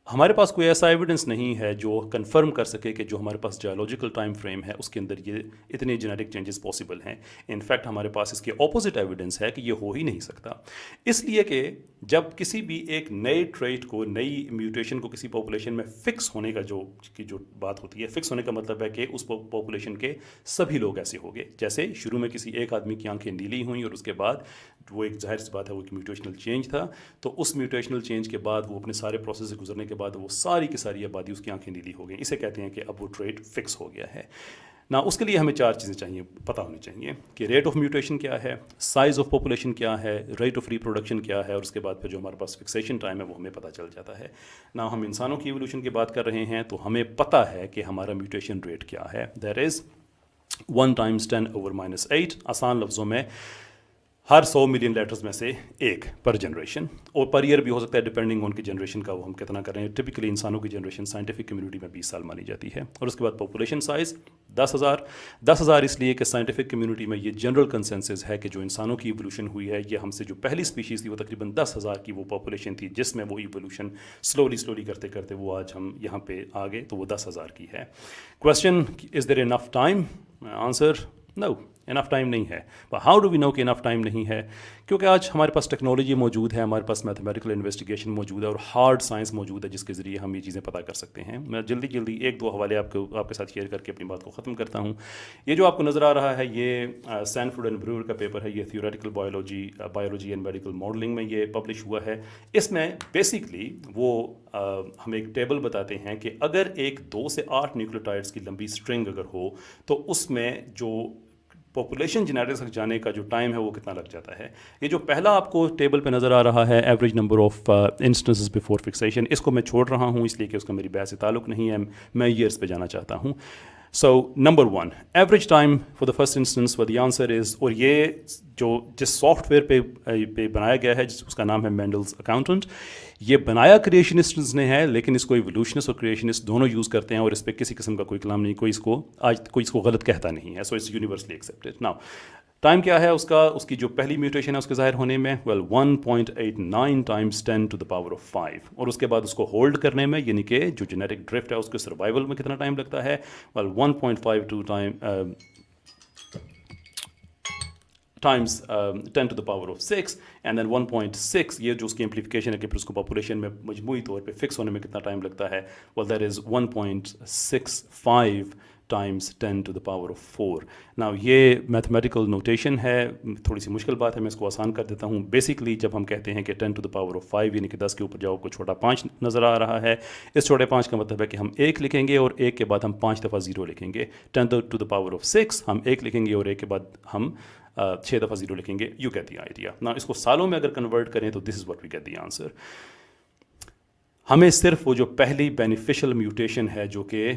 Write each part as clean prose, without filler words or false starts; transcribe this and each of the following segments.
ہمارے پاس کوئی ایسا ایویڈنس نہیں ہے جو کنفرم کر سکے کہ جو ہمارے پاس جیولوجیکل ٹائم فریم ہے اس کے اندر یہ اتنے جینیٹک چینجز پاسبل ہیں. انفیکٹ ہمارے پاس اس کے اپوزٹ ایویڈنس ہے کہ یہ ہو ہی نہیں سکتا، اس لیے کہ جب کسی بھی ایک نئے ٹریٹ کو، نئی میوٹیشن کو کسی پاپولیشن میں فکس ہونے کا جو بات ہوتی ہے، فکس ہونے کا مطلب ہے کہ اس پاپولیشن کے سبھی لوگ ایسے ہو گئے. جیسے شروع میں کسی ایک آدمی کی آنکھیں نیلی ہوئیں اور اس کے بعد وہ ایک ظاہر سی بات ہے وہ ایک میوٹیشنل چینج تھا، تو اس میوٹیشنل چینج کے بعد وہ اپنے سارے پروسیس سے گزرنے کے بعد وہ ساری کی ساری آبادی اس کی آنکھیں نیلی ہو گئیں. اسے کہتے ہیں کہ اب وہ ٹریٹ فکس ہو گیا ہے. نا اس کے لیے ہمیں 4 چیزیں چاہیے، پتہ ہونی چاہیے کہ ریٹ آف میوٹیشن کیا ہے، سائز آف پاپولیشن کیا ہے، ریٹ آف ریپروڈکشن کیا ہے، اور اس کے بعد پھر جو ہمارے پاس فکسیشن ٹائم ہے وہ ہمیں پتہ چل جاتا ہے. نا ہم انسانوں کی ایوولوشن کی بات کر رہے ہیں تو ہمیں پتہ ہے کہ ہمارا میوٹیشن ریٹ کیا ہے. That is 1 × 10⁻⁸. آسان لفظوں میں ہر 100 ملین لیٹرز میں سے ایک پر جنریشن، اور پر ایئر بھی ہو سکتا ہے ڈپینڈنگ آن کی جنریشن کا وہ ہم کتنا کر رہے ہیں. ٹپکلی انسانوں کی جنریشن سائنٹیفک کمیونٹی میں 20 سال مانی جاتی ہے. اور اس کے بعد پاپولیشن سائز 10,000 اس لیے کہ سائنٹیفک کمیونٹی میں یہ جنرل کنسنسس ہے کہ جو انسانوں کی ایوولوشن ہوئی ہے یہ ہم سے جو پہلی اسپیشیز تھی وہ تقریباً 10,000 کی وہ پاپولیشن تھی جس میں وہ ایوولوشن سلولی کرتے کرتے وہ آج ہم یہاں پہ آ گئے تو وہ 10,000 کی ہے. کویشچن از دیر انف ٹائم؟ آنسر نو، انف ٹائم نہیں ہے. ہاؤ ڈو وی نو کہ انف ٹائم نہیں ہے؟ کیونکہ آج ہمارے پاس ٹیکنالوجی موجود ہے، ہمارے پاس میتھمیٹیکل انویسٹیگیشن موجود ہے اور ہارڈ سائنس موجود ہے جس کے ذریعے ہم یہ چیزیں پتہ کر سکتے ہیں. میں جلدی 1-2 حوالے آپ کے ساتھ شیئر کر کے اپنی بات کو ختم کرتا ہوں. یہ جو آپ کو نظر آ رہا ہے یہ سینفورڈ اینڈ بریور کا پیپر ہے. یہ theoretical biology and medical modelling میں یہ پبلش ہوا ہے. اس میں بیسکلی وہ ہمیں ایک ٹیبل بتاتے ہیں کہ اگر ایک 2 سے 8 نیوکلیوٹائڈس کی لمبی اسٹرنگ اگر ہو تو اس میں جو پاپولیشن جینیٹکس تک جانے کا جو ٹائم ہے وہ کتنا لگ جاتا ہے. یہ جو پہلا آپ کو ٹیبل پہ نظر آ رہا ہے average number of instances before fixation, اس کو میں چھوڑ رہا ہوں اس لیے کہ اس کا میری بحث سے تعلق نہیں ہے، میں ایئرس پہ جانا چاہتا ہوں. سو number 1 average time for the first instance with the answer is, اور یہ جس سافٹ ویئر پہ بنایا گیا ہے اس کا نام ہے مینڈلز اکاؤنٹنٹ. یہ بنایا کریشنسٹس نے ہے لیکن اس کو ایوولوشنسٹ اور کریشنسٹ دونوں یوز کرتے ہیں اور اس پہ کسی قسم کا کوئی کلام نہیں، کوئی اس کو غلط کہتا نہیں ہے. So it's universally accepted. Now time کیا ہے اس کی جو پہلی میوٹیشن ہے اس کے ظاہر ہونے میں 1.89 × 10⁵ اور اس کے بعد اس کو ہولڈ کرنے میں یعنی کہ جو جینیٹک ڈرفٹ ہے اس کے سروائیول میں کتنا ٹائم لگتا ہے 1.52 ٹائمز 10⁶ اینڈ دین 1.6 یہ جو اس کی امپلیفیکیشن ہے کہ پھر اس کو پاپولیشن میں مجموعی طور پہ فکس ہونے میں کتنا ٹائم لگتا ہے. That is 1.65 Times 10⁴. ناؤ یہ میتھمیٹیکل نوٹیشن ہے، تھوڑی سی مشکل بات ہے، میں اس کو آسان کر دیتا ہوں. بیسکلی جب ہم کہتے ہیں کہ 10⁵ یعنی کہ 10 کے اوپر جاؤ کو چھوٹا 5 نظر آ رہا ہے، اس چھوٹے 5 کا مطلب ہے کہ ہم 1 لکھیں گے اور 1 کے بعد ہم 5 دفعہ 0 لکھیں گے. 10⁶ ہم 1 لکھیں گے اور 1 کے بعد ہم 6 دفعہ 0 لکھیں گے. You get the idea. نا اس کو سالوں میں اگر کنورٹ کریں تو this is what we get the answer. ہمیں صرف وہ جو پہلی بینیفیشل میوٹیشن ہے جو کہ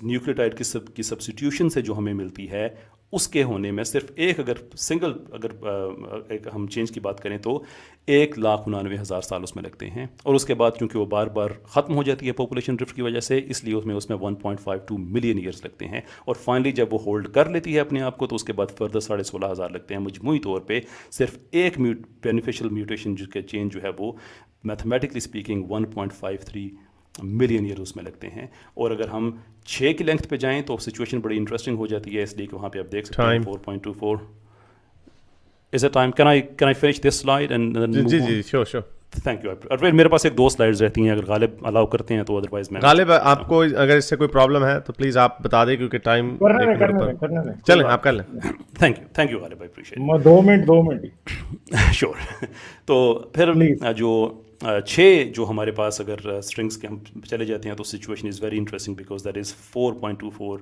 نیوکلیوٹائڈ کی سبسٹیوشن سے جو ہمیں ملتی ہے اس کے ہونے میں صرف ایک ایک ہم چینج کی بات کریں تو 1,89,000 سال اس میں لگتے ہیں. اور اس کے بعد چونکہ وہ بار بار ختم ہو جاتی ہے پاپولیشن ڈرفٹ کی وجہ سے اس لیے اس میں 1.52 ملین ایئرس لگتے ہیں. اور فائنلی جب وہ ہولڈ کر لیتی ہے اپنے آپ کو تو اس کے بعد فردر 16,500 لگتے ہیں. مجموعی طور پہ صرف ایک بینیفیشل میوٹیشن جو کہ چینج جو ہے وہ میتھمیٹکلی اسپیکنگ 1.53 ملین ایئر اس میں لگتے ہیں. اور اگر ہم 6 کی لینتھ پہ جائیں تو سچویشن بڑی انٹرسٹنگ ہو جاتی ہے اس لیے کہ وہاں پہ آپ دیکھ سکتے ہیں 4.24. Is it time? Can I finish this slide and then move on? جی sure. Thank you. میرے پاس 2 سلائڈز رہتی ہیں اگر غالب الاؤ کرتے ہیں تو ادروائز میں غالب آپ کو اگر اس سے کوئی پرابلم ہے تو پلیز آپ بتا دیں کیونکہ ٹائم چلیں آپ کر لیں. Thank you Ghalib, I appreciate. 2 minute sure. تو پھر جو 6 جو ہمارے پاس اگر اسٹرنگس کے ہم چلے جاتے ہیں تو situation is very interesting because that is 4.24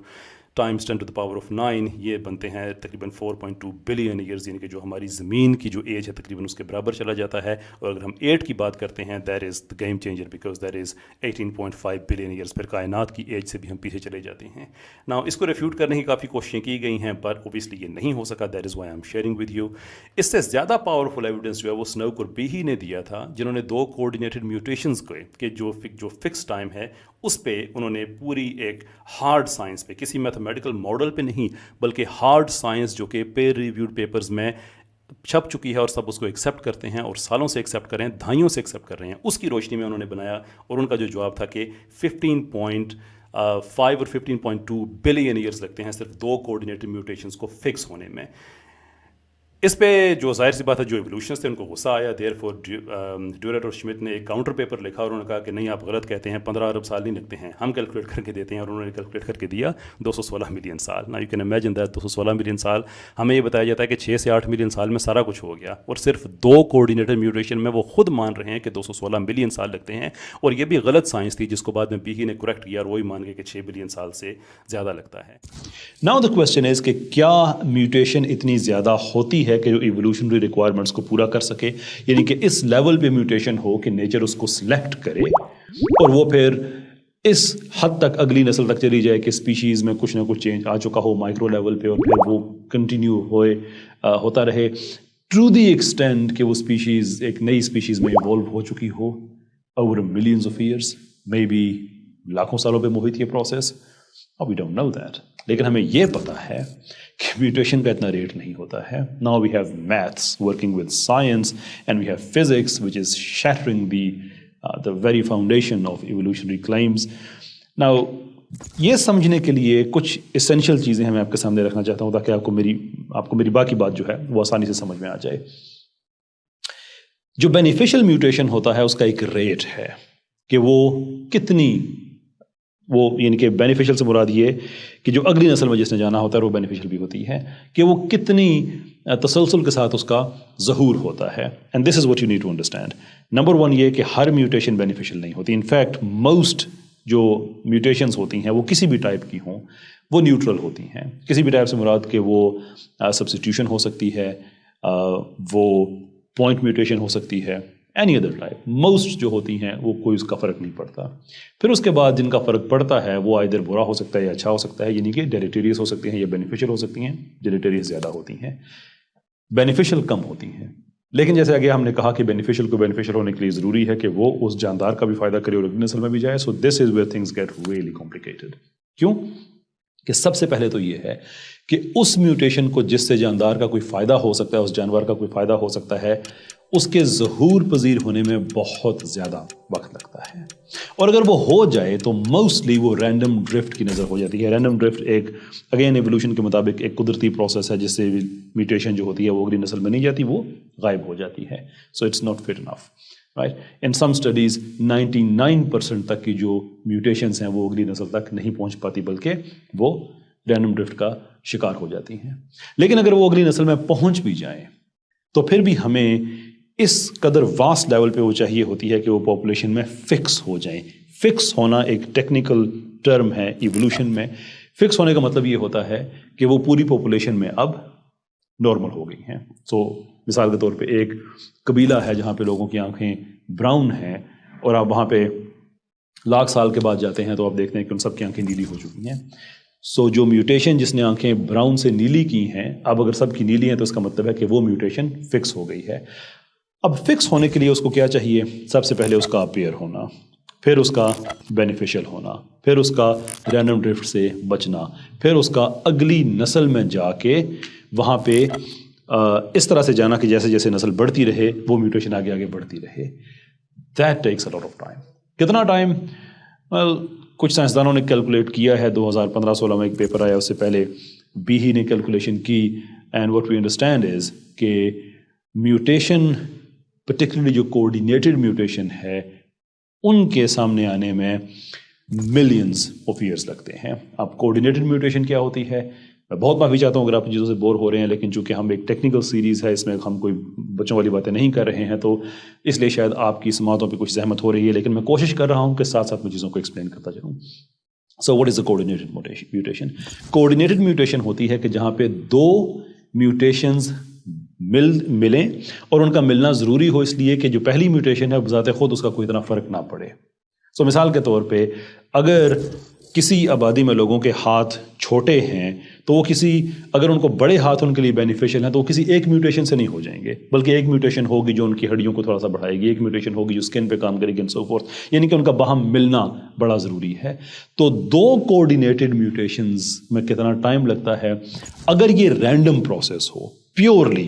Times 10⁹ یہ بنتے ہیں تقریباً 4.2 بلین ایئرز یعنی کہ جو ہماری زمین کی جو ایج ہے تقریباً اس کے برابر چلا جاتا ہے. اور اگر ہم 8 کی بات کرتے ہیں that is the game changer because that is 18.5 billion years. پھر کائنات کی ایج سے بھی ہم پیچھے چلے جاتے ہیں. نا اس کو ریفیوٹ کرنے کی کافی کوششیں کی گئی ہیں بٹ اوبیسلی یہ نہیں ہو سکا. That is why I am sharing with you. اس سے زیادہ پاورفل ایویڈنس جو ہے وہ سنوک اور بیہی نے دیا تھا جنہوں نے 2 کوآرڈینیٹڈ میوٹیشنز کے جو فکس ٹائم ہے اس پہ انہوں نے پوری ایک ہارڈ سائنس پہ، کسی میتھمیٹیکل ماڈل پہ نہیں بلکہ ہارڈ سائنس جو کہ پیئر ریویوڈ پیپرز میں چھپ چکی ہے اور سب اس کو ایکسیپٹ کرتے ہیں اور سالوں سے ایکسیپٹ کر رہے ہیں, دہائیوں سے ایکسیپٹ کر رہے ہیں, اس کی روشنی میں انہوں نے بنایا. اور ان کا جو جواب تھا کہ 15.5 اور 15.2 بلین ایئرز لگتے ہیں صرف 2 کوآرڈینیٹڈ میوٹیشنز کو فکس ہونے میں. اس پہ جو ظاہر سی بات ہے جو ایولیوشنس تھے ان کو غصہ آیا. دیر فور ڈیورٹ اور شمٹ نے ایک کاؤنٹر پیپر لکھا اور انہوں نے کہا کہ نہیں آپ غلط کہتے ہیں, 15 ارب سال نہیں لگتے ہیں, ہم کیلکولیٹ کر کے دیتے ہیں. اور انہوں نے کیلکولیٹ کر کے دیا 216 ملین سال. نا you can imagine that 216 million سال. ہمیں یہ بتایا جاتا ہے کہ 6 سے 8 ملین سال میں سارا کچھ ہو گیا, اور صرف 2 کوآرڈینیٹڈ میوٹیشن میں وہ خود مان رہے ہیں کہ 216 ملین سال لگتے ہیں. اور یہ بھی غلط سائنس تھی جس کو بعد میں پیہی نے کریکٹ کیا اور وہی مان گئے کہ 6 بلین سال سے زیادہ لگتا ہے. ناؤ دا کویسچن از کہ کیا میوٹیشن اتنی زیادہ ہوتی ہے کہ جو ایولیوشنری ریکوائرمنٹس کو پورا کر سکے, یعنی کہ اس لیول پہ میوٹیشن ہو کہ نیچر اس کو سلیکٹ کرے اور وہ پھر اس حد تک اگلی نسل تک چلی جائے کہ اسپیشیز میں کچھ نہ کچھ چینج آ چکا ہو مائکرو لیول پہ, اور پھر وہ کنٹینیو ہوتا رہے ٹو دی ایکسٹینٹ کہ وہ اسپیشیز ایک نئی اسپیشیز میں ایوالو ہو چکی ہو over millions of years, maybe لاکھوں سالوں پہ محیط یہ process. We don't know that, لیکن ہمیں یہ پتا ہے کہ میوٹیشن کا اتنا ریٹ نہیں ہوتا ہے. Now we have maths working with science and we have physics which is shattering the very foundation of evolutionary claims. Now یہ سمجھنے کے لیے کچھ اسینشیل چیزیں میں آپ کے سامنے رکھنا چاہتا ہوں تاکہ آپ کو میری باقی بات جو ہے وہ آسانی سے سمجھ میں آ جائے. جو بینیفیشل میوٹیشن ہوتا ہے اس کا ایک ریٹ ہے کہ وہ کتنی, وہ یعنی کہ بینیفیشل سے مراد یہ کہ جو اگلی نسل میں جس نے جانا ہوتا ہے وہ بینیفیشل بھی ہوتی ہے, کہ وہ کتنی تسلسل کے ساتھ اس کا ظہور ہوتا ہے. And this is what you need to understand. Number 1 یہ کہ ہر میوٹیشن بینیفیشل نہیں ہوتی. ان فیکٹ موسٹ جو میوٹیشنز ہوتی ہیں وہ کسی بھی ٹائپ کی ہوں وہ نیوٹرل ہوتی ہیں. کسی بھی ٹائپ سے مراد کہ وہ سبسٹیوشن ہو سکتی ہے, وہ پوائنٹ میوٹیشن ہو سکتی ہے, اینی ادر ٹائپ. موسٹ جو ہوتی ہیں وہ کوئی اس کا فرق نہیں پڑتا. پھر اس کے بعد جن کا فرق پڑتا ہے وہ ادھر برا ہو سکتا ہے یا اچھا ہو سکتا ہے, یعنی کہ ڈیلیٹیریس ہو سکتی ہیں یا بینیفیشل ہو سکتی ہیں. ڈیلیٹیریس زیادہ ہوتی ہیں, بینیفیشل کم ہوتی ہیں. لیکن جیسے آگے ہم نے کہا کہ بینیفیشل کو بینیفیشل ہونے کے لیے ضروری ہے کہ وہ اس جاندار کا بھی فائدہ کرے اور اگلی نسل میں بھی جائے. So this is where things get really complicated. کیوں کہ سب سے پہلے تو یہ ہے کہ اس میوٹیشن کو جس سے جاندار کا کوئی فائدہ ہو سکتا ہے, اس جانور کا کوئی فائدہ ہو سکتا ہے, اس کے ظہور پذیر ہونے میں بہت زیادہ وقت لگتا ہے. اور اگر وہ ہو جائے تو موسٹلی وہ رینڈم ڈرفٹ کی نظر ہو جاتی ہے. رینڈم ڈرفٹ ایک اگین ایولیوشن کے مطابق ایک قدرتی پروسیس ہے جس سے میوٹیشن جو ہوتی ہے وہ اگلی نسل میں نہیں جاتی, وہ غائب ہو جاتی ہے. So it's not fit enough, right. In some studies 99% تک کی جو میوٹیشنس ہیں وہ اگلی نسل تک نہیں پہنچ پاتی بلکہ وہ رینڈم ڈرفٹ کا شکار ہو جاتی ہیں. لیکن اگر وہ اگلی نسل میں پہنچ بھی جائیں تو پھر بھی ہمیں اس قدر واسٹ لیول پہ وہ چاہیے ہوتی ہے کہ وہ پاپولیشن میں فکس ہو جائیں. فکس ہونا ایک ٹیکنیکل ٹرم ہے ایولیوشن میں. فکس ہونے کا مطلب یہ ہوتا ہے کہ وہ پوری پاپولیشن میں اب نارمل ہو گئی ہیں. سو مثال کے طور پہ ایک قبیلہ ہے جہاں پہ لوگوں کی آنکھیں براؤن ہیں اور آپ وہاں پہ لاکھ سال کے بعد جاتے ہیں تو آپ دیکھتے ہیں کہ ان سب کی آنکھیں نیلی ہو چکی ہیں. سو جو میوٹیشن جس نے آنکھیں براؤن سے نیلی کی ہیں, اب اگر سب کی نیلی ہیں تو اس کا مطلب ہے کہ وہ میوٹیشن فکس ہو گئی ہے. اب فکس ہونے کے لیے اس کو کیا چاہیے؟ سب سے پہلے اس کا اپیئر ہونا, پھر اس کا بینیفیشل ہونا, پھر اس کا رینڈم ڈرفٹ سے بچنا, پھر اس کا اگلی نسل میں جا کے وہاں پہ اس طرح سے جانا کہ جیسے جیسے نسل بڑھتی رہے وہ میوٹیشن آگے آگے بڑھتی رہے. That takes a lot of time. کتنا ٹائم؟ کچھ سائنسدانوں نے کیلکولیٹ کیا ہے. 2015-16 میں ایک پیپر آیا, اس سے پہلے بیہی نے کیلکولیشن کی. And what we understand is کہ میوٹیشن پرٹیکولرلی جو کوآرڈینیٹڈ میوٹیشن ہے ان کے سامنے آنے میں ملینز آف ایئرس لگتے ہیں. اب کوآرڈینیٹڈ میوٹیشن کیا ہوتی ہے؟ میں بہت معافی چاہتا ہوں اگر آپ چیزوں سے بور ہو رہے ہیں, لیکن چونکہ ہم ایک ٹیکنیکل سیریز ہے, اس میں ہم کوئی بچوں والی باتیں نہیں کر رہے ہیں, تو اس لیے شاید آپ کی سماعتوں پہ کچھ زحمت ہو رہی ہے, لیکن میں کوشش کر رہا ہوں کہ ساتھ ساتھ میں چیزوں کو ایکسپلین کرتا چلوں. So what is a کوآرڈینیٹڈ mutation? کوآرڈینیٹڈ mutation ہوتی ہے کہ جہاں پہ 2 میوٹیشنز ملیں اور ان کا ملنا ضروری ہو, اس لیے کہ جو پہلی میوٹیشن ہے بذات خود اس کا کوئی اتنا فرق نہ پڑے. سو مثال کے طور پہ اگر کسی آبادی میں لوگوں کے ہاتھ چھوٹے ہیں تو وہ اگر ان کو بڑے ہاتھ ان کے لیے بینیفیشل ہیں تو وہ کسی ایک میوٹیشن سے نہیں ہو جائیں گے, بلکہ ایک میوٹیشن ہوگی جو ان کی ہڈیوں کو تھوڑا سا بڑھائے گی, ایک میوٹیشن ہوگی جو اسکن پہ کام کرے گی, اینڈ سو فورتھ. یعنی کہ ان کا باہم ملنا بڑا ضروری ہے. تو 2 کوآرڈینیٹڈ میوٹیشنز میں کتنا ٹائم لگتا ہے؟ اگر یہ random process who, purely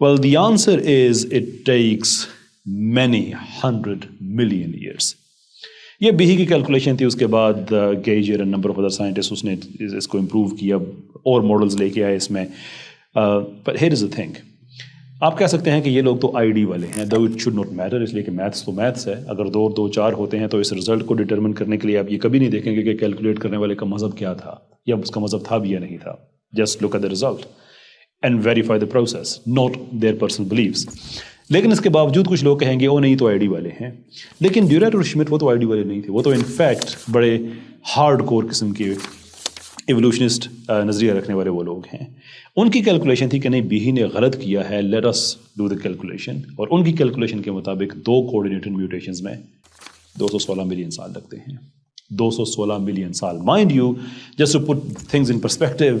Well, the answer is it takes many 100 million years. یہ بیہی کی کیلکولیشن تھی, اس کے بعد Geiger and number of other scientist اس نے اس کو امپروو کیا اور ماڈلز لے کے آئے اس میں. But here is a thing, آپ کہہ سکتے ہیں کہ یہ لوگ تو آئی ڈی والے ہیں, دو اٹ شوڈ ناٹ میٹر, اس لیے کہ میتھس تو میتھس ہے. اگر 2 اور 2 4 ہوتے ہیں تو اس رزلٹ کو ڈٹرمن کرنے کے لیے آپ یہ کبھی نہیں دیکھیں گے کہ کیلکولیٹ کرنے والے کا مذہب کیا تھا یا اس کا مذہب تھا بھی یا نہیں تھا. Just look at the result and verify the process, not their personal beliefs. لیکن اس کے باوجود کچھ لوگ کہیں گے او نہیں تو آئی ڈی والے ہیں. لیکن ڈیورٹ اور شمٹ وہ تو آئی ڈی والے نہیں تھے, وہ تو انفیکٹ بڑے ہارڈ کور قسم کے ایوولوشنسٹ نظریہ رکھنے والے وہ لوگ ہیں. ان کی کیلکولیشن تھی کہ نہیں بیہی نے غلط کیا ہے, let us do the calculation. اور ان کی کیلکولیشن کے مطابق 2 کوآرڈینیٹڈ میوٹیشنز میں 216 ملین سال لگتے ہیں. 216 ملین سال. Mind you, just to put things in perspective,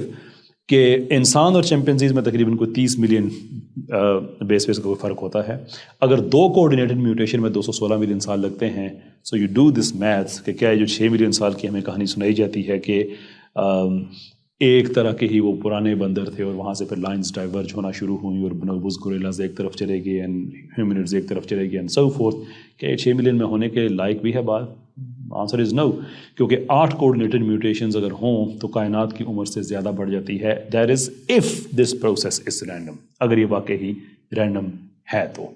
کہ انسان اور چمپینزیز میں تقریباً کوئی 30 ملین بیس کا کوئی فرق ہوتا ہے. اگر 2 کوآرڈینیٹڈ میوٹیشن میں 216 ملین سال لگتے ہیں, so you do this maths کہ کیا جو 6 ملین سال کی ہمیں کہانی سنائی جاتی ہے کہ ایک طرح کے ہی وہ پرانے بندر تھے اور وہاں سے پھر لائنز ڈائیورج ہونا شروع ہوئیں اور بنوبوس گوریلاز ایک طرف چلے گئے اینڈ ہیومنڈز ایک طرف چلے گئے اینڈ سو فورتھ. کیا یہ 6 ملین میں ہونے کے لائق بھی ہے بات؟ آنسر از نو, کیونکہ 8 کوآرڈینیٹڈ میوٹیشنز اگر ہوں تو کائنات کی عمر سے زیادہ بڑھ جاتی ہے. That is if this process is random, اگر یہ واقعی رینڈم ہے تو.